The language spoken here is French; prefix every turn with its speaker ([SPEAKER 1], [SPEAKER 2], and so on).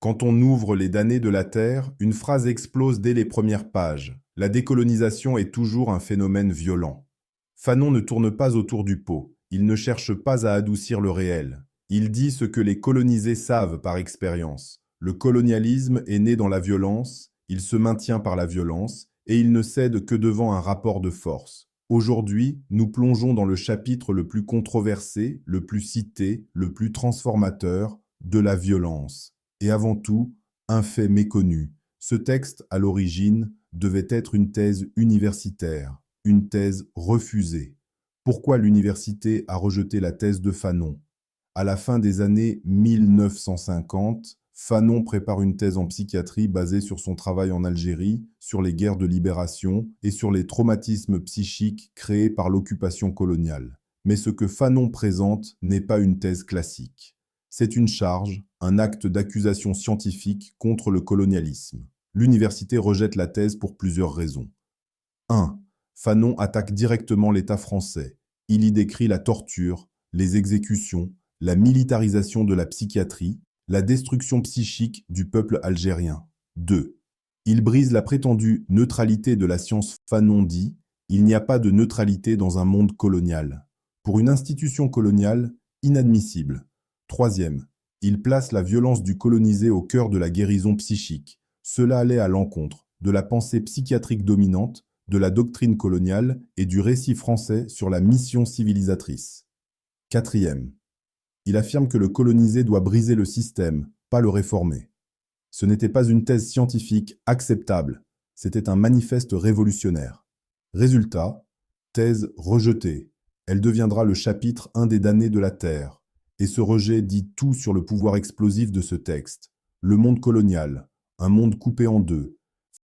[SPEAKER 1] Quand on ouvre les damnés de la Terre, une phrase explose dès les premières pages. La décolonisation est toujours un phénomène violent. Fanon ne tourne pas autour du pot. Il ne cherche pas à adoucir le réel. Il dit ce que les colonisés savent par expérience. Le colonialisme est né dans la violence, il se maintient par la violence, et il ne cède que devant un rapport de force. Aujourd'hui, nous plongeons dans le chapitre le plus controversé, le plus cité, le plus transformateur, de la violence. Et avant tout, un fait méconnu. Ce texte, à l'origine, devait être une thèse universitaire, une thèse refusée. Pourquoi l'université a rejeté la thèse de Fanon? À la fin des années 1950, Fanon prépare une thèse en psychiatrie basée sur son travail en Algérie, sur les guerres de libération et sur les traumatismes psychiques créés par l'occupation coloniale. Mais ce que Fanon présente n'est pas une thèse classique. C'est une charge, un acte d'accusation scientifique contre le colonialisme. L'université rejette la thèse pour plusieurs raisons. 1. Fanon attaque directement l'État français. Il y décrit la torture, les exécutions, la militarisation de la psychiatrie, la destruction psychique du peuple algérien. 2. Il brise la prétendue neutralité de la science. Fanon dit « Il n'y a pas de neutralité dans un monde colonial. Pour une institution coloniale, inadmissible. » 3e. Il place la violence du colonisé au cœur de la guérison psychique. Cela allait à l'encontre de la pensée psychiatrique dominante, de la doctrine coloniale et du récit français sur la mission civilisatrice. 4e. Il affirme que le colonisé doit briser le système, pas le réformer. Ce n'était pas une thèse scientifique acceptable, c'était un manifeste révolutionnaire. Résultat, thèse rejetée. Elle deviendra le chapitre 1 des damnés de la Terre. Et ce rejet dit tout sur le pouvoir explosif de ce texte. Le monde colonial, un monde coupé en deux,